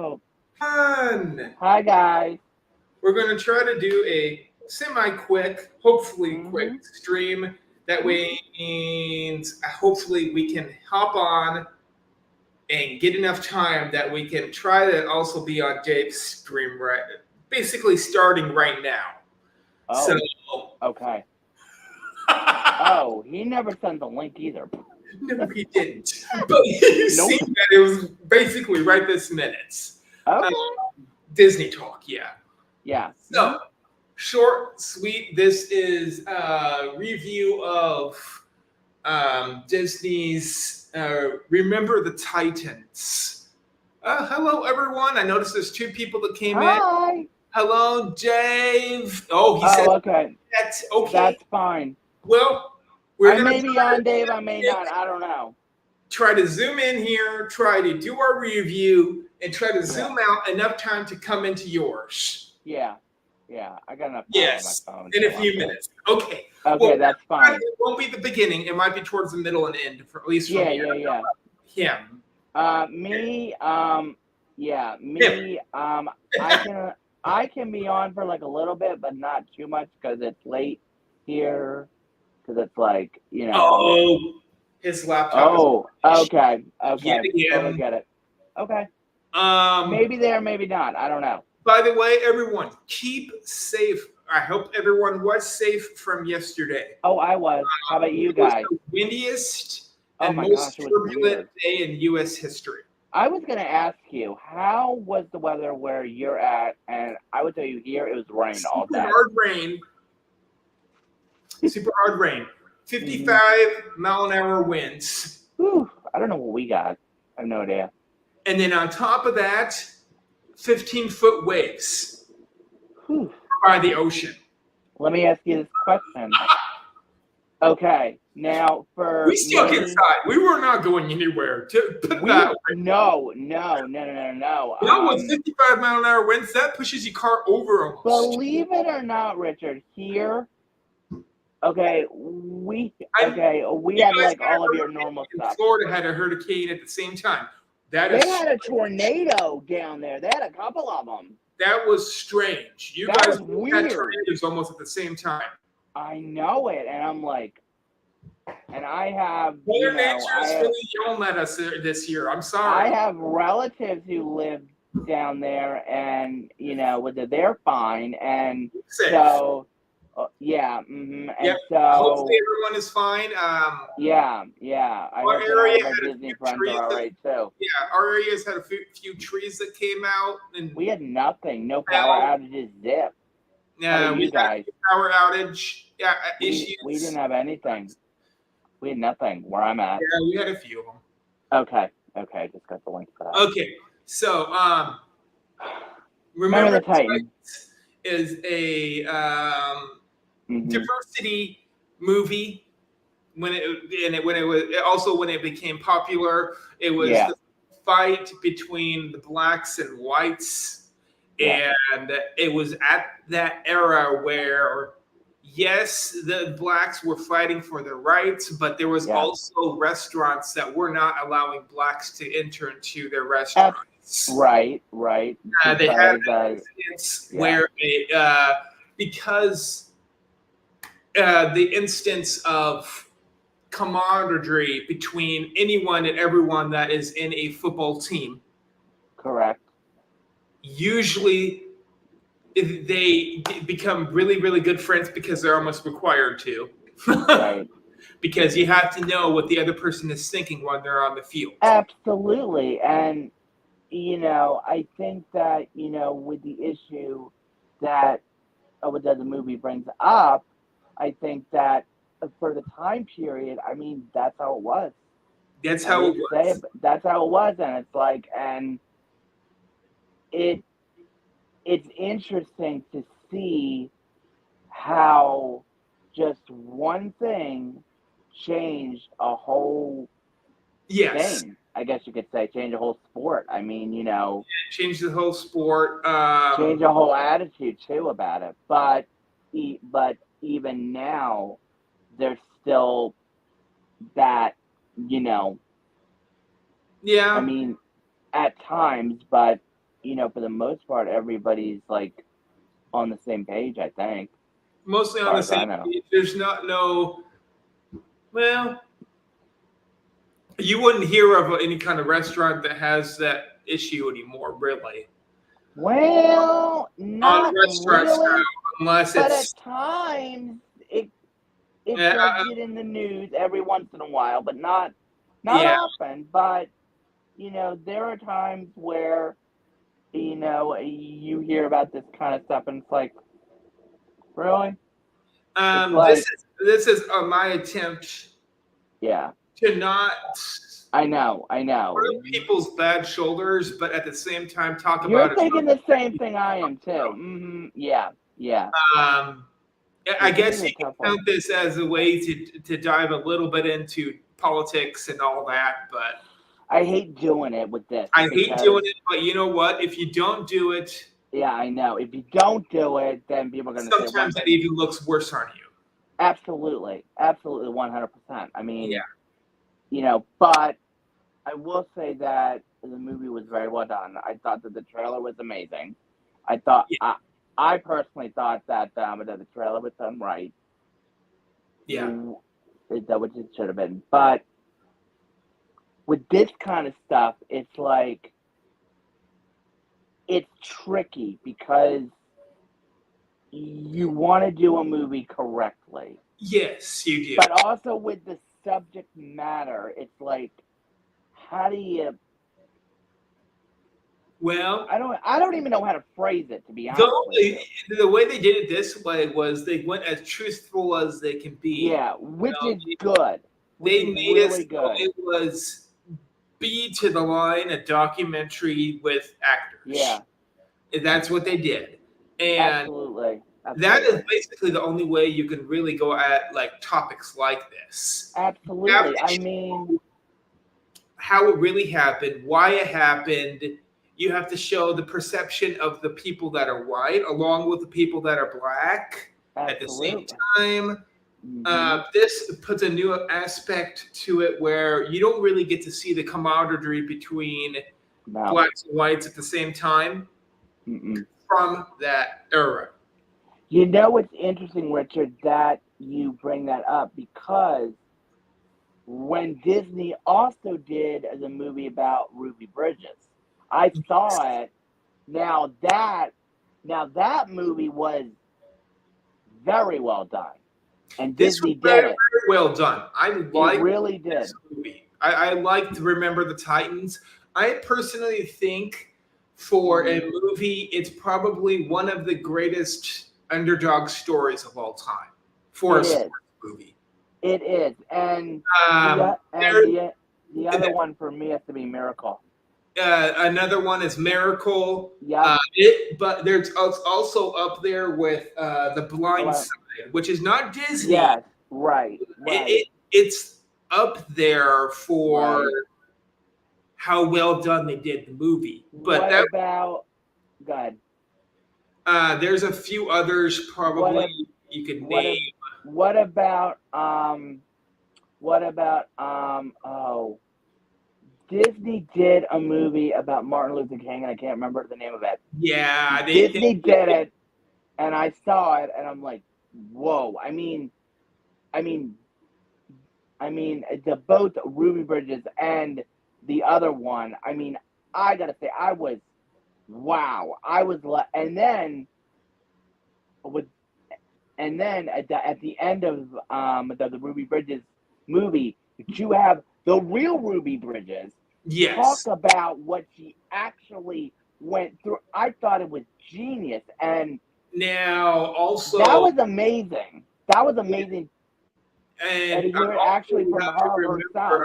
Oh, Fun. hi guys. We're going to try to do a semi-quick, hopefully quick Mm-hmm. stream. That way means hopefully we can hop on and get enough time that we can try to also be on Dave's stream right, basically starting right now. So, Oh, okay. Oh, he never sent the link either. no, he didn't. But you see Nope. that it was basically right this minute. Uh, Okay. Disney talk, yeah. Yeah. So, short, sweet. This is a review of Disney's Remember the Titans. Hello, everyone. I noticed there's two people that came in. Hi. Hello, Dave. Oh, he said Oh, okay. that. Okay. That's fine. Well, we're I going may to be on, Dave. I may not. I don't know. try to zoom in here, try to do our review, and try to Yeah. zoom out enough time to come into yours. Yeah. Yeah. I got enough time on Yes, my phone. in a So few I'm good. minutes. Okay. Okay, Well, that's fine. it won't be the beginning. It might be towards the middle and end, for at least for Yeah. me. Yeah. Yeah. Him. Me. Yeah. Him. Me. I can be on for like a little bit, but not too much because it's late here. Because it's like, Oh, his laptop is Oh, okay, yet okay, totally again. get it. Okay, Um, maybe there, maybe not. I don't know. by the way, everyone, keep safe. I hope everyone was safe from yesterday. Oh, I was. How about you It was guys? the windiest Oh and my most gosh, it was turbulent weird. day in U.S. history. I was gonna ask you, how was the weather where you're at? And I would tell you here, it was rain all Super day. hard rain. Super hard rain. 55 mile an hour winds. Whew, I don't know what we got. I have no idea. And then on top of that, 15-foot waves Whew. by the ocean. Let me ask you this question. Okay, now for We stuck me, inside. We were not going anywhere. To put that way. no. That was 55 mile an hour winds. That pushes your car over almost. Believe it or not, Richard, here, okay, we had like all of your normal stuff. Florida had a hurricane at the same time. They had a tornado down there. They had a couple of them. That was strange. You That guys was weird. had tornadoes almost at the same time. I know it, and I'm like, and I have, Mother Nature is really yelling at us this year. I'm sorry. I have relatives who live down there, and they're fine, and Safe. so yeah, and Yep. so Hopefully everyone is fine. yeah. I Our hope area that all had my a Disney few friends trees are all right too. Yeah, our area's had a few trees that came out, and We had nothing, no power outages, zip. How about we you guys? had a power outage issues. We didn't have anything. We had nothing where I'm at. Yeah, we had a few of them. Okay, just got the link for that. Okay, so Remember the Titans is a diversity movie. When it became popular, it was the fight between the blacks and whites, and it was at that era where yes, the blacks were fighting for their rights, but there was also restaurants that were not allowing blacks to enter into their restaurants. Right. They had an instance where because the instance of camaraderie between anyone and everyone that is in a football team. Correct. Usually they become really, really good friends because they're almost required to. Right. Because you have to know what the other person is thinking when they're on the field. Absolutely. And, I think that, with the issue that the movie brings up, I think that for the time period, I mean, that's how it was. That's how it was. That's how it was. And it's like, and it's interesting to see how just one thing changed a whole thing. I guess you could say change a whole sport. I mean, change the whole sport. Change a whole attitude too about it. But even now, there's still that, Yeah. I mean, at times, but for the most part, everybody's like on the same page. I think, Mostly as on far the as I same know. page. There's not no. Well, you wouldn't hear of any kind of restaurant that has that issue anymore, really. Well, On not restaurant style, really, unless but at it's times it yeah, does get in the news every once in a while, but not yeah. often. But there are times where you hear about this kind of stuff, and it's like, really? It's like, This is my attempt yeah, to not I know. hurt people's bad shoulders, but at the same time talk You're about it. thinking the same thing I am too. Yeah, yeah. Um, I This is guess a you can tough one. count this as a way to dive a little bit into politics and all that, but I hate doing it with this I hate because, doing it. But you know what? If you don't do it, yeah, I know. If you don't do it, then people are going to say one sometimes it thing. even looks worse on you. Absolutely, absolutely, 100%. I Yeah, mean, but I will say that the movie was very well done. I thought that the trailer was amazing. I thought yeah, I personally thought that the trailer was done right, yeah. that which it should have been. But with this kind of stuff, it's like it's tricky because you want to do a movie correctly, Yes, you do. but also with the subject matter, it's like, how do you? Well, I don't even know how to phrase it, to be the honest with only you. the way they did it this way was they went as truthful as they can be. Yeah, You which know, is good, which they is made it really so good. it was be to the line a documentary with actors. Yeah, That's what they did, and absolutely, that is absolutely, basically the only way you can really go at like topics like this. You have absolutely. to I mean, show how it really happened, why it happened. You have to show the perception of the people that are white along with the people that are black at the same absolutely. time. Hmm. This puts a new aspect to it where you don't really get to see the camaraderie between No. blacks and whites at the same time Mm-mm. from that era. It's interesting, Richard, that you bring that up because when Disney also did the movie about Ruby Bridges, I saw it. Now that now that movie was very well done, and This was Disney very, did it. very well done. I It like really this did. movie. I like to Remember the Titans. I personally think for Hmm. a movie, it's probably one of the greatest underdog stories of all time for a It is. sports movie. It is, and Um, there, the other one for me has to be Miracle. another one is Miracle. Yep. But there's also up there with The Oh, Blind Side, which is not Disney. yes. Right. Right. It's up there for Right. how well done they did the movie. But What about? God. there's a few others What probably ab- you could what name. ab- what about what about oh, Disney did a movie about Martin Luther King, and I can't remember the name of it. Yeah, Disney did it, and I saw it, and I'm like, whoa. I mean, the both Ruby Bridges and the other one. I mean, I gotta say, I was wow. I was and then with and then at the end of the Ruby Bridges movie, you have the real Ruby Bridges talk yes. about what she actually went through. I thought it was genius, and Now that also, was amazing. That was amazing, and and to hear it also actually you from have to her remember herself.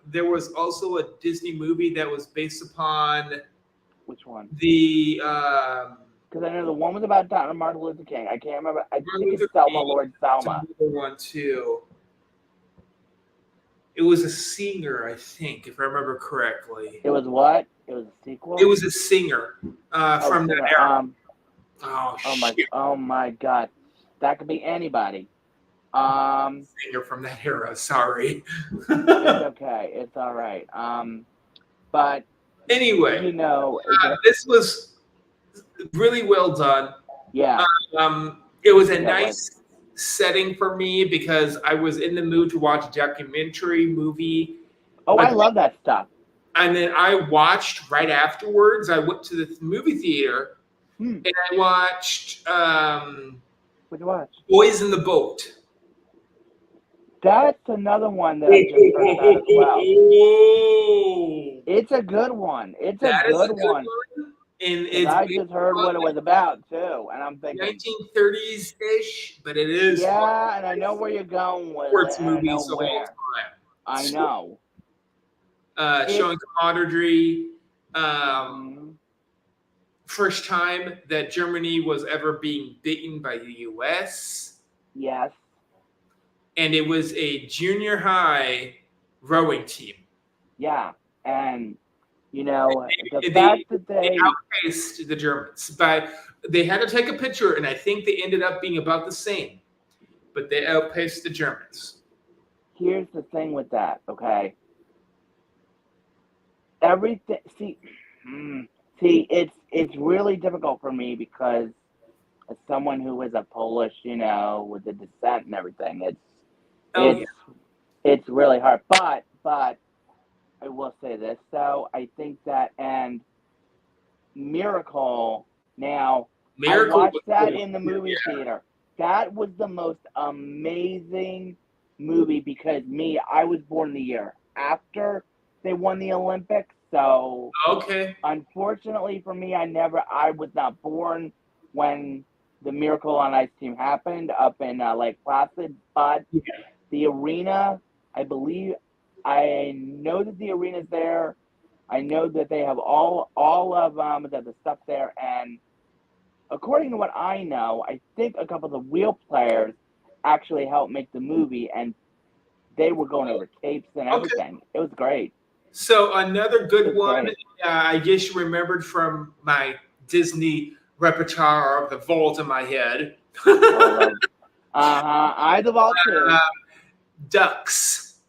there was also a Disney movie that was based upon Which one? the Because I know the one was about Martin Luther King. I can't remember. I Martin think it's Luther Selma, King. Lord It's Selma. another one too. It was a singer, I think, if I remember correctly. It was what? It was a It sequel. was a singer Oh, from that singer. era. Oh shit! Oh my God, that could be anybody. Singer from that era. Sorry. It's okay. It's all right. But Anyway, the this was really well done. Yeah. It was a Yeah, it was. nice setting for me because I was in the mood to watch a documentary movie, Oh, I but love that stuff. and then I watched right afterwards. I went to the movie theater Hmm. and I watched What'd you watch? Boys in the Boat. That's another one that I just heard about as well. Oh, It's a good one. It's a that is a good good one. one, and Because it's I based just heard on what it was about too, and I'm thinking, 1930s ish, but it is one of yeah, and I my know where you're going with it, sports and I know movies of all where. I time. know. It. Showing camaraderie. Um, Hmm. First time that Germany was ever being beaten by the U.S. Yes. And it was a junior high rowing team. Yeah. And the They fact that they they outpaced the Germans by they had to take a picture, and I think they ended up being about the same, but they outpaced the Germans. here's the thing with that, okay? Everything. See, it's really difficult for me because as someone who is a Polish, with the descent and everything, Oh yeah, it's it's really hard. But I will say this, though. I think that and Miracle. Now, I Miracle watched was that cool. in the movie theater. That was the most amazing movie because I was born the year after they won the Olympics. So, Okay. unfortunately for me, I was not born when the Miracle on Ice team happened up in Lake Placid, but Yeah. the arena, I believe, I know that the arena's there. I know that they have all of the stuff there, and according to what I know, I think a couple of the real players actually helped make the movie, and they were going over tapes and Okay. everything. It was great. So another It good was one, great. I guess you remembered from my Disney repertoire of the vault in my head. Oh, I love. Eyes of all too. Ducks.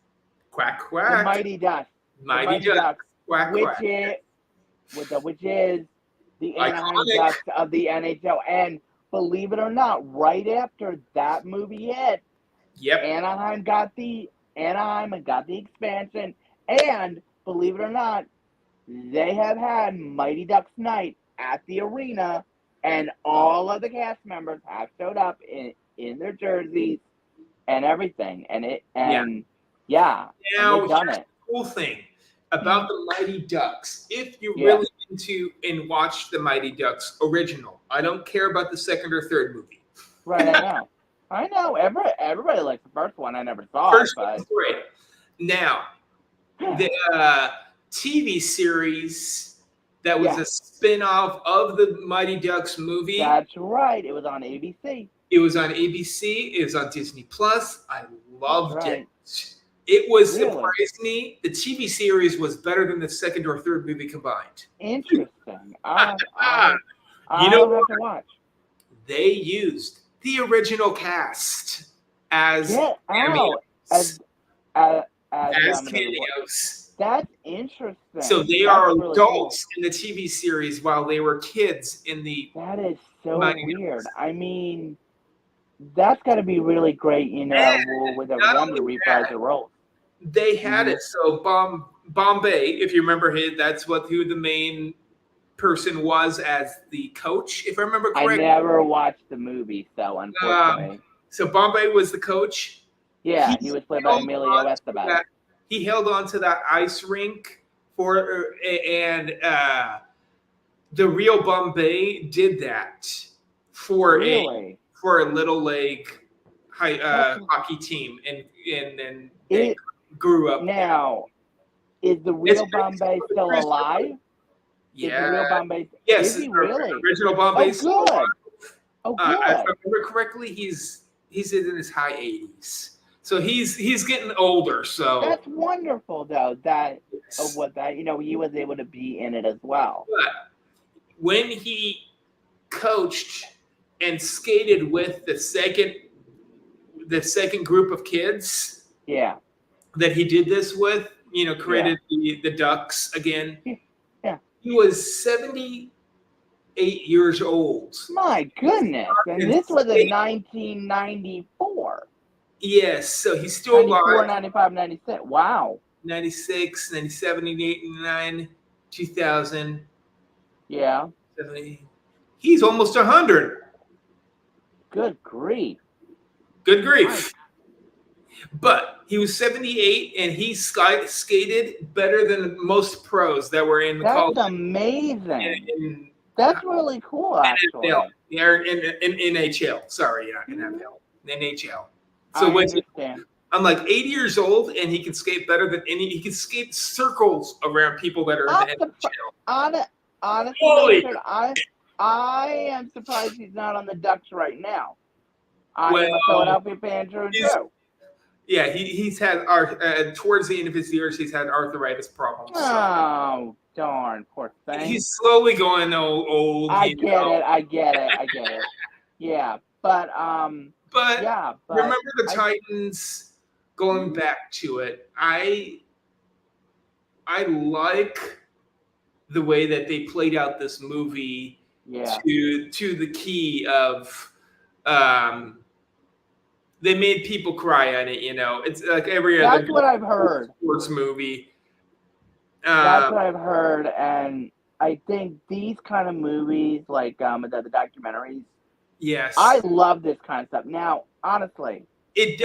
Quack The quack. Mighty Ducks. The Mighty Mighty Ducks, Ducks. Quack which quack. is which is the Anaheim Iconic. Ducks of the NHL. And believe it or not, right after that movie hit, Yep. Anaheim got the expansion, and believe it or not, they have had Mighty Ducks Night at the arena, and all of the cast members have showed up in their jerseys and everything, Yeah. yeah, and Now they've here's done the it. cool thing about the Mighty Ducks. If you're Yeah, really into and watch the Mighty Ducks original, I don't care about the second or third movie. right. I know. I know. Everybody likes the first one. I never saw it, First but one's great. Now, the TV series that was yeah, a spin-off of the Mighty Ducks movie. that's right. It was on ABC. It was on ABC. It was on Disney Plus. I That's loved it. right. It was Really surprised me. The TV series was better than the second or third movie combined. interesting. You know I'll have what? to watch. They used the original cast as Get out cameos. as as As the cameos. That's So interesting. they That's are really cool. adults in the TV series while they were kids in the That is so Mighty weird. Ducks. I mean, that's got to be really great, And with not them to only reprise that, the roles. they had Hmm. it. So Bombay, if you remember him, that's who the main person was as the coach, if I remember I correctly. never watched the movie, so Um, unfortunately, so Bombay was the coach. yeah, he was played by held Emilio on to Estevez. that. He held on to that ice rink and the real Bombay did that for Really, a little league that's hockey team, and then they it. grew up there. Now, is the It's real based Bombay on a still true story. alive? Is the Yeah. real Bombay? Yes, Is he really? original Oh, Bombay. good. Oh, If I good. remember correctly, he's in his high 80s, so he's getting older. So That's wonderful, though. That of yes. what that he was able to be in it as well. But when he coached and skated with the second group of kids Yeah, that he did this with, yeah, created the Ducks again. yeah. He was 78 8 years old. My goodness. And this was in 1994. Yes, so he's still 94, alive. 95, 96. Wow. 96, 97, 98, 99, 2000. Yeah. 70. He's almost 100. Good grief. Good grief. But he was 78 and he skated better than most pros that were in the college. That's amazing. In, That's really cool, actually. NFL. Yeah, in NHL. Sorry, not NFL. NHL. So I understand. I'm like 80 years old and he can skate better than he can skate circles around people that are in the NHL. Honestly, Richard, I am surprised he's not on the Ducks right now. I am a Philadelphia fan through and through. Yeah, he's had towards the end of his years, he's had arthritis problems. Oh, darn, poor thing. He's slowly going old. I get it. Yeah, but remember the Titans. Going back to it, I like the way that they played out this movie. Yeah. To the key of they made people cry on it, It's like every other what I've heard. Sports movie. That's what I've heard, and I think these kind of movies, like the documentaries. Yes. I love this kind of stuff. Now, honestly, it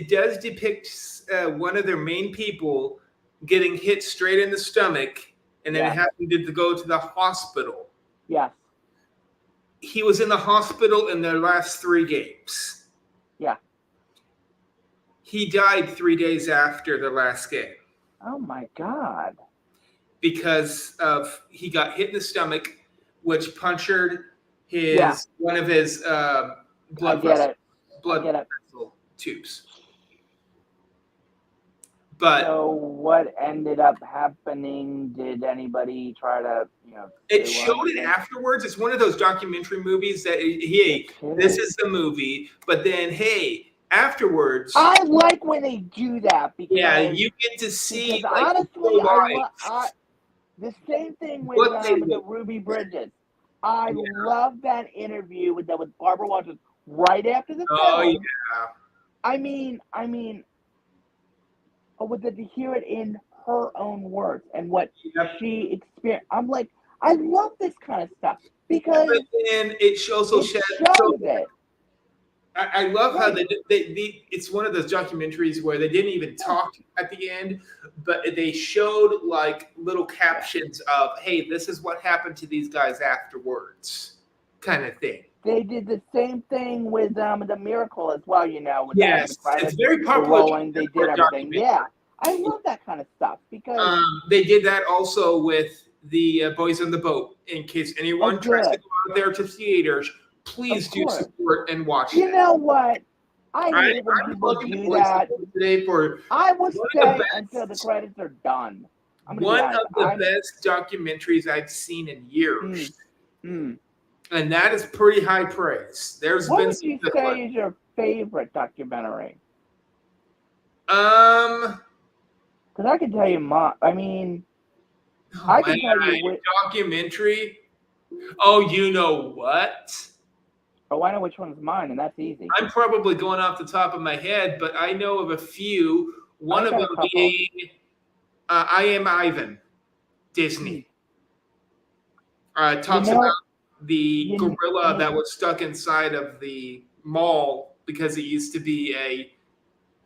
does depict one of their main people getting hit straight in the stomach, and then having to go to the hospital. Yes. He was in the hospital in their last 3 games. Yeah. He died 3 days after the last game. Oh my God. Because he got hit in the stomach, which punctured one of his blood vessel tubes. But so what ended up happening? Did anybody try to, It showed it afterwards. It's one of those documentary movies that, hey, this is the movie, but then, hey, afterwards. I like when they do that because you get to see. Because honestly, the same thing with the Ruby Bridges. I love that interview with Barbara Walters right after the film. Oh yeah. I mean, to hear it in her own words and what she experienced. I'm like, I love this kind of stuff because it shows it. I love how it's one of those documentaries where they didn't even talk at the end, but they showed like little captions of, hey, this is what happened to these guys afterwards, kind of thing. They did the same thing with the Miracle as well, with it's very popular. They did everything. Yeah, I love that kind of stuff because they did that also with the Boys on the Boat. In case anyone tries to go out there to theaters, please do support and watch it. You know what? I hate when people do that. I will stay until the credits are done. One of the best documentaries I've seen in years. And that is pretty high praise. What would you say is your favorite documentary? Because I can tell you I can tell you which documentary. Oh, you know what? Oh, I know which one's mine, and that's easy. I'm probably going off the top of my head, but I know of a few. One of them being I Am Ivan, Disney. Talks about the gorilla that was stuck inside of the mall because it used to be a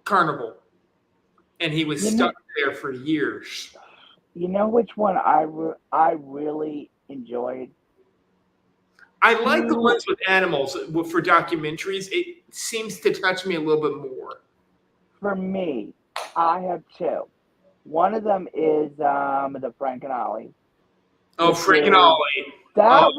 carnival, and he was stuck there for years. You know which one I really enjoyed? I like the ones with animals for documentaries. It seems to touch me a little bit more. For me, I have 2. One of them is the Frank and Ollie. Oh, Frank and Ollie. That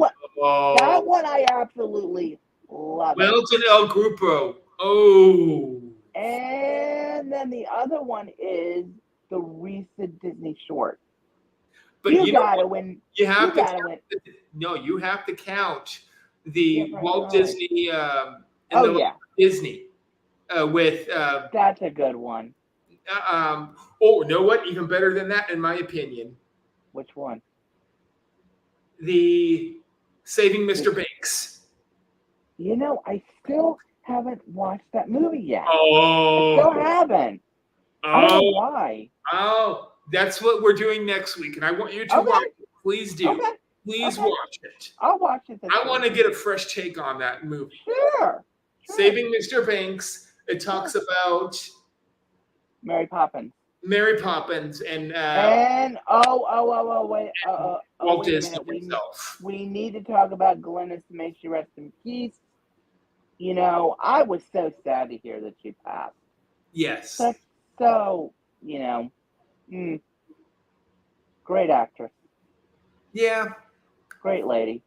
one I absolutely love. Milton El Grupo. Oh. And then the other one is the recent Disney short. But you gotta win. You have to win. No, you have to count the Walt Disney Disney with. That's a good one. You know what? Even better than that, in my opinion. Which one? the Saving Mr. Banks. You know, I still haven't watched that movie yet. I Oh, still haven't. I don't know oh, why. oh! That's what we're doing next week, and I want you to Okay. watch it. Please do. Okay. Please Okay. watch it. I'll watch it this I week. want to get a fresh take on that movie. Sure. Saving Mr. Banks. It talks about Mary Poppins. Mary Poppins and wait, Walt wait a Disney minute. himself. We need to talk about Glennis. May she rest in peace. You know, I was so sad to hear that she passed. Yes. So, great actress. Yeah. Great lady.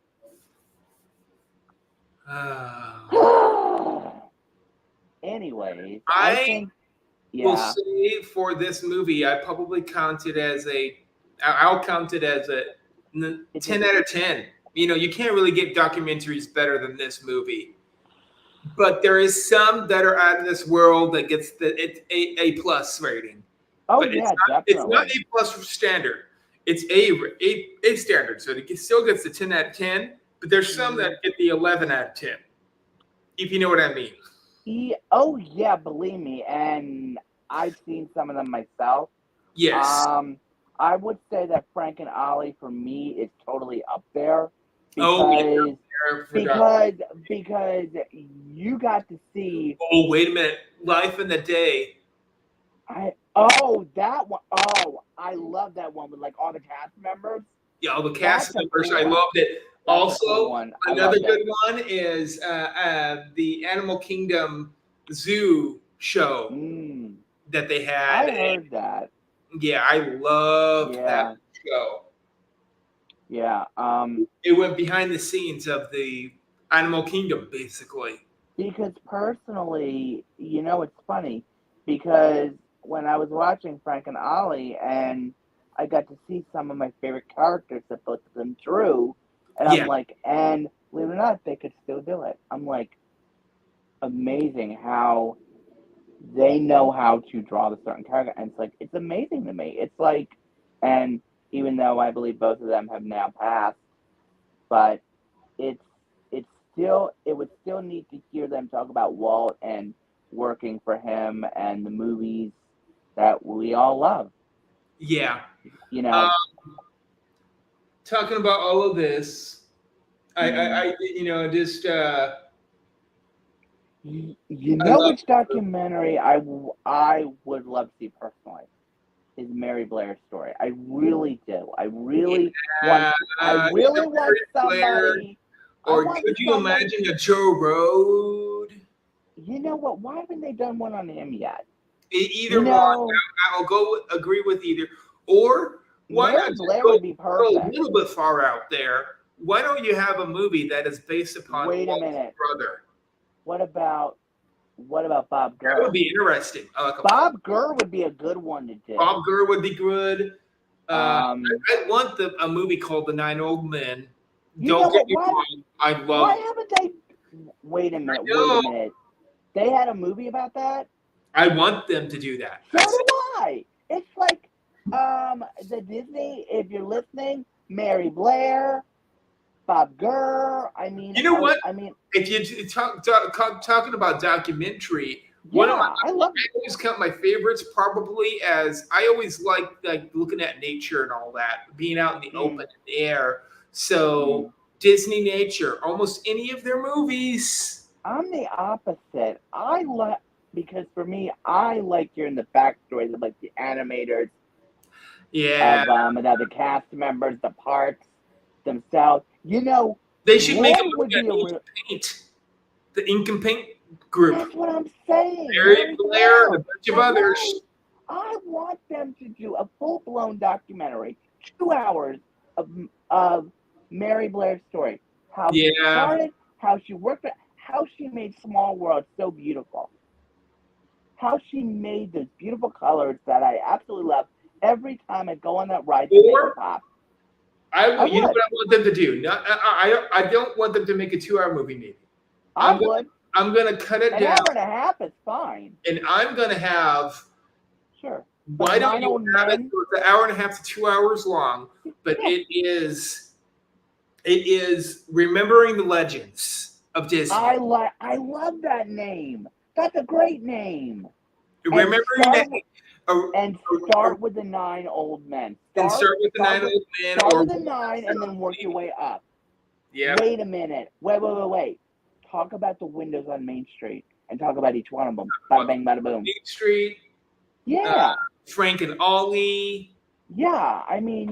Anyways, I think, will say for this movie, I'll count it as a 10 out of 10. You know, you can't really get documentaries better than this movie. But there is some that are out in this world that gets it's A plus rating. Oh, but yeah, it's definitely. not A plus standard. It's A standard. So it still gets the 10 out of 10. But there's some that get the 11 out of 10. If you know what I mean. Oh, yeah, believe me. And I've seen some of them myself. Yes. I would say that Frank and Ollie for me is totally up there because you got to see. Oh, wait a minute! Life in the Day. That one. Oh, I love that one with like all the cast members. Yeah, all the cast members. Cool I loved it. That's also, cool another good one is the Animal Kingdom Zoo show that they had. I heard that. Yeah, I loved that show. Yeah. It went behind the scenes of the Animal Kingdom, basically. Because personally, you know, it's funny because when I was watching Frank and Ollie and I got to see some of my favorite characters that put them through, and I'm like, and believe it or not, they could still do it. I'm like, amazing how they know how to draw the certain character, and it's like, it's amazing to me. It's like, and even though I believe both of them have now passed, but it would still need to hear them talk about Walt and working for him and the movies that we all love. Yeah. You know. Talking about all of this, I you know, just you know which documentary I would love to see personally is Mary Blair's story. I really do. I really want somebody. Or could you imagine a Joe Road? You know what? Why haven't they done one on him yet? Either one. I'll agree with either. Or why Mary Blair would be perfect. Go a little bit far out there. Why don't you have a movie that is based upon Walt's brother? What about Bob Gurr? That would be interesting. Bob Gurr would be a good one to do. Bob Gurr would be good. I want a movie called The Nine Old Men. Don't get me wrong. I love. Why haven't they? Wait a minute. They had a movie about that. I want them to do that. So do I. It's like the Disney. If you're listening, Mary Blair, Bob Gurr. I mean, you know what? I mean, if you talking about documentary, I always count my favorites probably as I always like looking at nature and all that, being out in the open air. So Disney nature, almost any of their movies. I'm the opposite. Because for me, I like hearing the backstories of like the animators. Yeah. Of the cast members, the parks themselves. You know, they should make a movie on the Ink and Paint group. That's what I'm saying. Mary Blair and a bunch of others. I want them to do a full-blown documentary, 2 hours of Mary Blair's story. How she started, how she worked, how she made Small World so beautiful. How she made those beautiful colors that I absolutely love. Every time I go on that ride, you know what I want them to do? I don't want them to make a 2-hour movie, maybe. I'm going to cut it down. An hour and a half is fine. And I'm going to have. Sure. Why don't you have it? It's an hour and a half to 2 hours long, but it is It is Remembering the Legends of Disney. I love that name. That's a great name. And Remembering start that, with, uh, and start with the 9 old men. and Start start with the start Nine with Old Men, start or with the nine and then work your way up. yeah, Wait a minute. Wait. Talk about the windows on Main Street and talk about each one of them. Bada bang, bada boom. Main Street, uh, Yeah. Frank and Ollie. Yeah. I mean,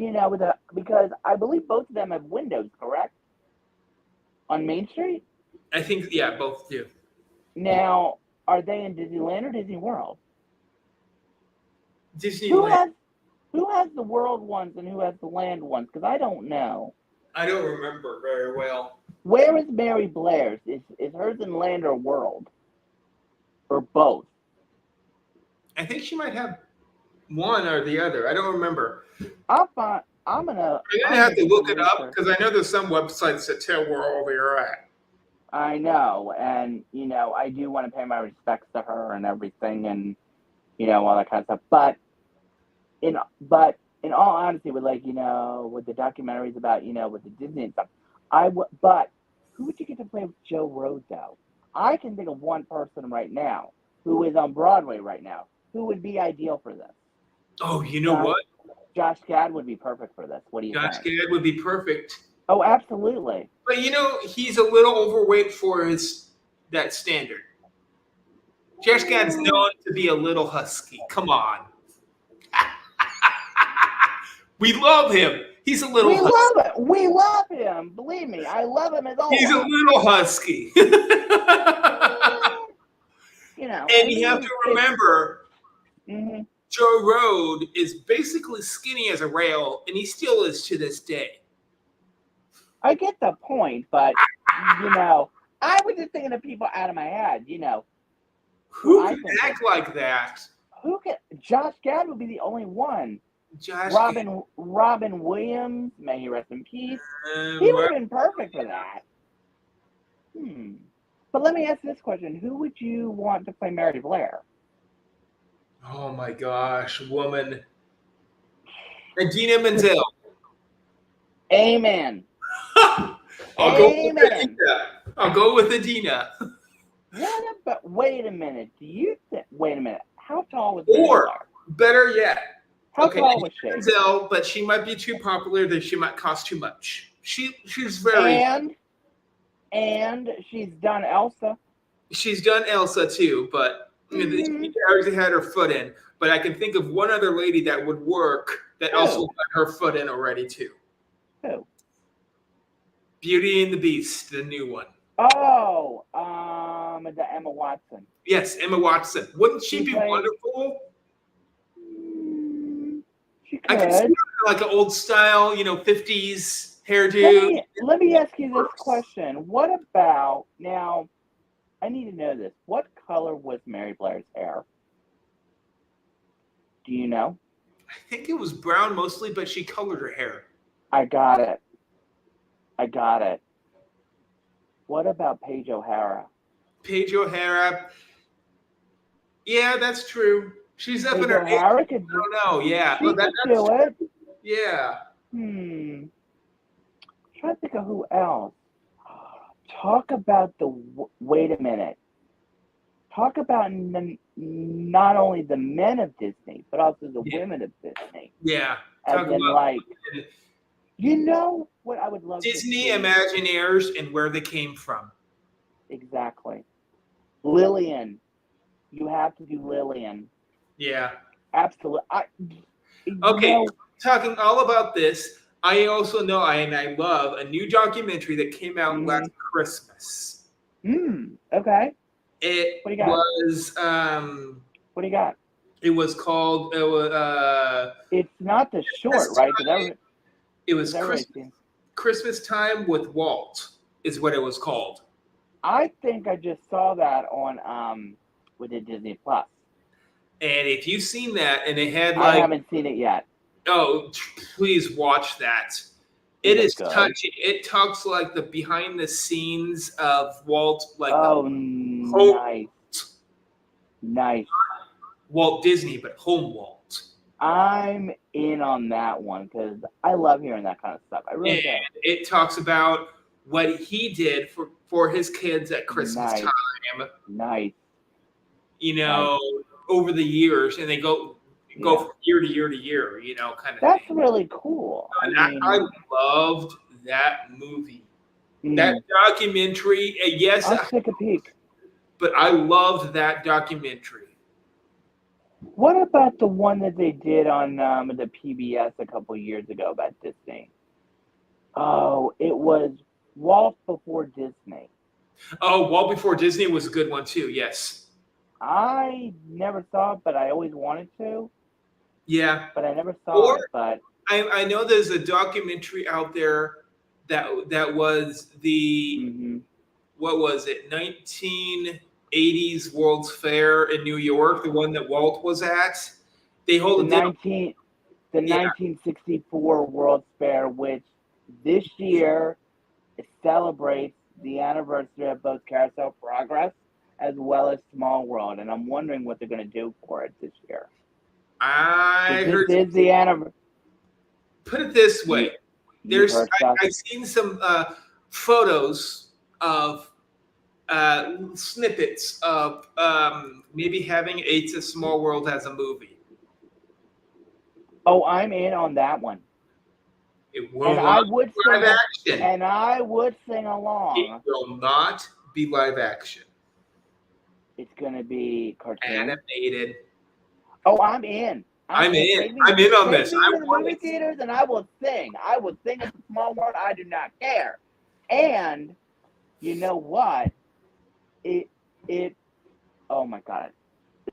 because I believe both of them have windows, correct? On Main Street? I think yeah, both do. Now, are they in Disneyland or Disney World? Who Disneyland. has who has the world ones and who has the land ones? Because I don't know. I don't remember very well. Where is Mary Blair's? Is hers in land or world? Or both? I think she might have one or the other. I don't remember. I'm fine. I'm gonna have to do look some it up research. because I know there's some websites that tell where all they're at. I know, and I do want to pay my respects to her and everything, and all that kind of stuff. But in all honesty, with with the documentaries about with the Disney and stuff, But who would you get to play with Joe Road though? I can think of one person right now who is on Broadway right now who would be ideal for this. Oh, you know what? Josh Gad would be perfect for this. What do you think? Josh Gad would be perfect. Oh, absolutely. But he's a little overweight for that standard. Josh Gad's known to be a little husky. Come on. We love him. He's a little husky. Love it. We love him. Believe me, I love him as always. He's a little husky. And you have to remember, Joe Road is basically skinny as a rail, and he still is to this day. I get the point, but I was just thinking of people out of my head. Who can act like that? Josh Gad would be the only one. Robin Williams, may he rest in peace. He would have been perfect for that. But let me ask this question: who would you want to play Mary Blair? Oh my gosh, woman. Idina Menzel. Amen. Amen. I'll go with Idina. Wait a minute. Wait a minute. How tall was Mary Blair? Better yet. How tall was she? Menzel, but she might be too popular that she might cost too much. She's very and she's done Elsa. She's done Elsa too, but she already had her foot in. But I can think of one other lady that would work that also got her foot in already too. Who? Beauty and the Beast, the new one. Oh, the Emma Watson. Yes, Emma Watson. Wouldn't she be wonderful? She could. I can see her like an old style, 50s hairdo. Let me ask you this question. What about, now, I need to know this. What color was Mary Blair's hair? Do you know? I think it was brown mostly, but she colored her hair. I got it. What about Paige O'Hara? Paige O'Hara. Yeah, that's true. She's up in her age. I don't know. Yeah. She could do it. Yeah. I'm trying to think of who else. Talk about wait a minute. Talk about not only the men of Disney, but also the women of Disney. Yeah. As in, what I would love Disney Imagineers and where they came from. Exactly. Lillian. You have to do Lillian. Yeah. Absolutely. Talking all about this, I also know and I love a new documentary that came out last Christmas. Okay. It what do you got? Was what do you got? It was called it's not the short, right? It was Christmas Time with Walt is what it was called. I think I just saw that on with the Disney Plus. And if you've seen that, and it had I haven't seen it yet. Oh, please watch that. It is touching. It talks like the behind the scenes of Walt, nice. Walt Disney, but home Walt. I'm in on that one because I love hearing that kind of stuff. I really And do. it talks about what he did for his kids at Christmas Nice, time, nice, you nice. know, over the years, and they go Yeah, from year to year to year, kind of that's thing. really cool. I And I mean, loved that movie, that mm, documentary. Yes, I'll take a peek. but I loved that documentary. What about the one that they did on the PBS a couple years ago about Disney? Oh, it was Walt before Disney. Oh, Walt Before Disney was a good one too. Yes. I never saw it, but I always wanted to, Yeah. but I never saw Or it. But I know there's a documentary out there that was the hmm what was it 1980s World's Fair in New York, the one that Walt was at. They the hold they don't, 19 the yeah. 1964 World's Fair, which this year celebrates the anniversary of both Carousel Progress as well as Small World, and I'm wondering what they're going to do for it this year I because this heard. is the anniversary. Put it this way: You've heard stuff. I've seen some photos of snippets of maybe having It's a Small World as a movie. Oh, I'm in on that one. It And will not I would be sing live action. and I would sing It along. will not be live action. It's gonna be cartoon. Animated. Oh, I'm in. I'm I'm in. in. I'm in on Take this. me I to the want movie it. theaters and I will sing. I will sing at the Small World. I do not care. And you know what? It oh my god.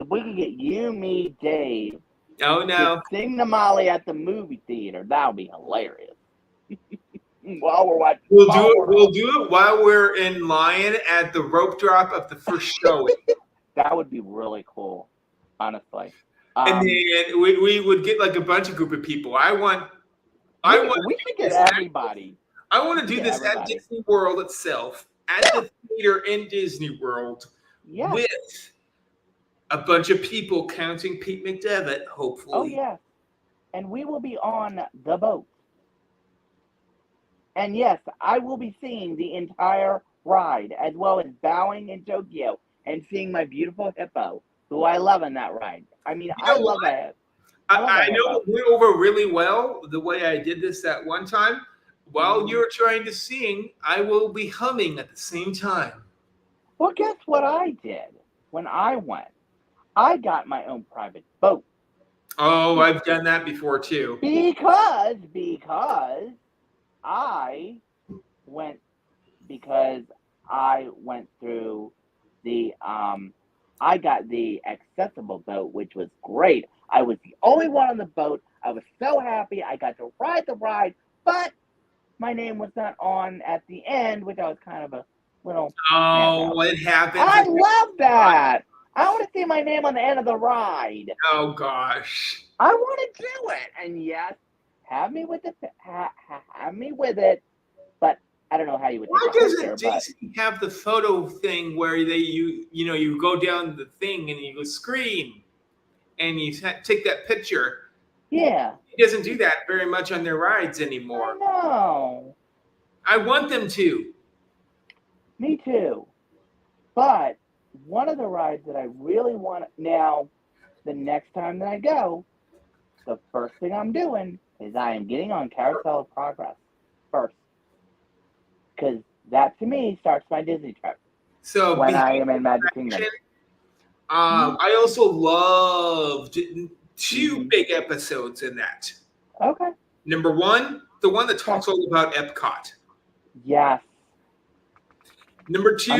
If we could get you, me, Dave Oh to no. sing to Molly at the movie theater, that would be hilarious. While we're watching We'll do Small it. We'll World. do it while we're in line at the rope drop of the first showing. That would be really cool, honestly. And Um, then we would get like a bunch of group of people. I want we to should do get this. everybody. I want We to should do get this at everybody. Disney World itself, at Yeah, the theater in Disney World, yes. with a bunch of people counting Pete McDevitt, Oh, hopefully. yes. And we will be on the boat. And yes, I will be seeing the entire ride, as well as bowing in Tokyo and seeing my beautiful hippo, who I love in that ride. I mean, You know what? I love a I know hippo. it went over really well the way I did this that one time. While Mhm. you're trying to sing, I will be humming at the same time. Well, guess what I did when I went? I got my own private boat. Oh, Be- I've done that before too. because I went because I went through the I got the accessible boat, which was great. I was the only one on the boat. I was so happy. I got to ride the ride, but my name was not on at the end, which I was kind of a little mad about. Oh, it happens. I love that. I want to see my name on the end of the ride. Oh gosh. I want to do it, and yes, have me with have me with it. But I don't know how you would take Why a picture. doesn't But Disney have the photo thing where you go down the thing and you go screen and you take that picture? yeah, He doesn't do that very much on their rides I anymore. know. I want them to. Me too. But one of the rides that I really want now, the next time that I go, the first thing I'm doing is I am getting on Carousel of Progress first, because that to me starts my Disney trip So when behind I am in Magic action, Kingdom. Mm-hmm. I also loved two Mm-hmm. big episodes in that. Okay. Number one, the one that Okay. talks all about Epcot. Yes, Number two,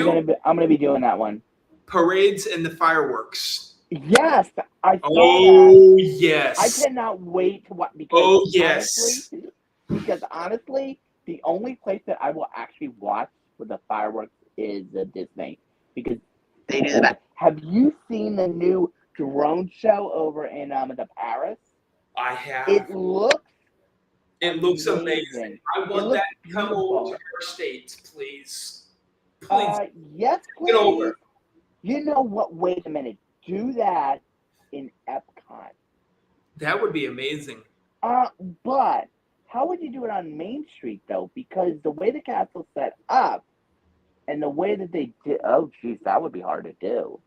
I'm gonna be doing that one. parades and the fireworks. Yes, I saw that. Oh I yes. cannot wait to watch Oh yes. because honestly, the only place that I will actually watch with the fireworks is Disney because they do the best. Have you seen the new drone show over in the Paris? I have. It looks It looks amazing. amazing. I It want that looks to come over to beautiful. our state, please. Please Yes, get please. over. You know what? Wait a minute. Do that in Epcot. That would be amazing. But how would you do it on Main Street though? Because the way the castle's set up and the way that they did, oh geez, that would be hard to do.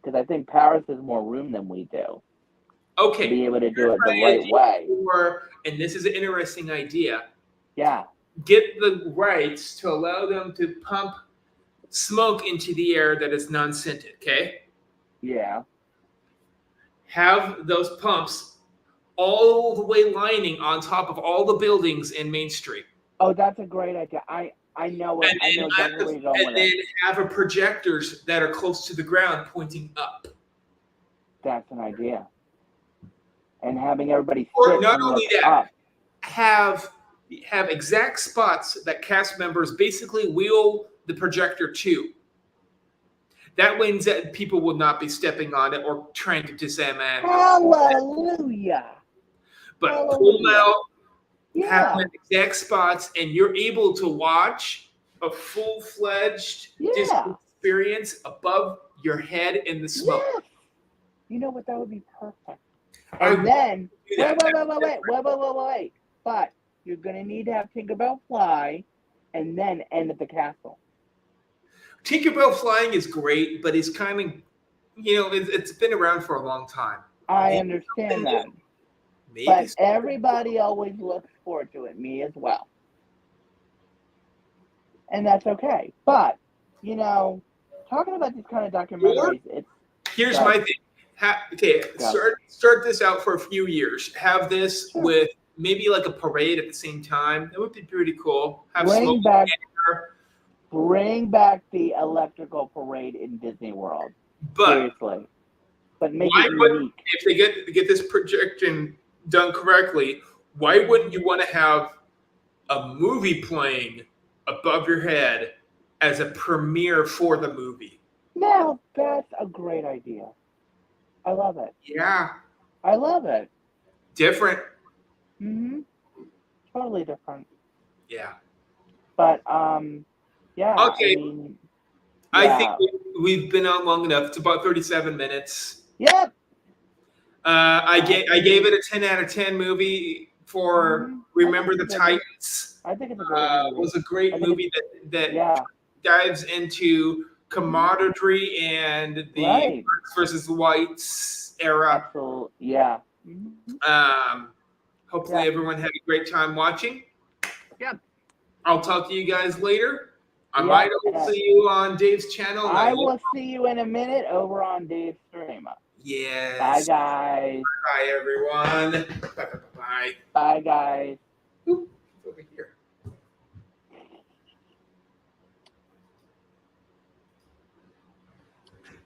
Because I think Paris has more room than we do to Okay. be able to do it the right way. And this is an interesting idea. Yeah. Get the rights to allow them to pump smoke into the air that is non-scented, okay? Yeah. Have those pumps all the way lining on top of all the buildings in Main Street. Oh, that's a great idea. I know it. I know exactly where you're going with it. And then have a projectors that are close to the ground pointing up. That's an idea. And having everybody or sit not and only look that, up. have exact spots that cast members basically wheel the projector to. That means that people will not be stepping on it or trying to disarm it. Hallelujah. But pull them out, have Yeah. them in exact spots, and you're able to watch a full-fledged Disney experience above your head in the smoke. Yes. You know what? That would be perfect. And then, wait. But you're going to need to have Tinkerbell fly and then end at the castle. Tinkerbell flying is great, but it's kind of, it's been around for a long time. I understand that. Maybe but everybody always looks forward to it, me as well. And that's okay. But, talking about these kind of documentaries, here's my thing. Start this out for a few years. Have this with maybe like a parade at the same time. That would be pretty cool. Have Bring back the electrical parade in Disney World. Seriously. But make it unique. If they get this projection done correctly, why wouldn't you want to have a movie playing above your head as a premiere for the movie? Now, that's a great idea. I love it. Yeah. I love it. Different. Mm-hmm. Totally different. Yeah. But, yeah. Okay. I think we've been on long enough. It's about 37 minutes. Yep. I gave it a 10 out of 10 movie for Remember the Titans. I think it's a great movie. It was a great movie that dives into camaraderie and the blacks versus the whites era. Absolutely. Yeah. Hopefully everyone had a great time watching. Yep. I'll talk to you guys later. I might see you on Dave's channel. I will see you in a minute over on Dave's stream. Yes. Bye, guys. Bye, everyone. Bye. Bye, guys.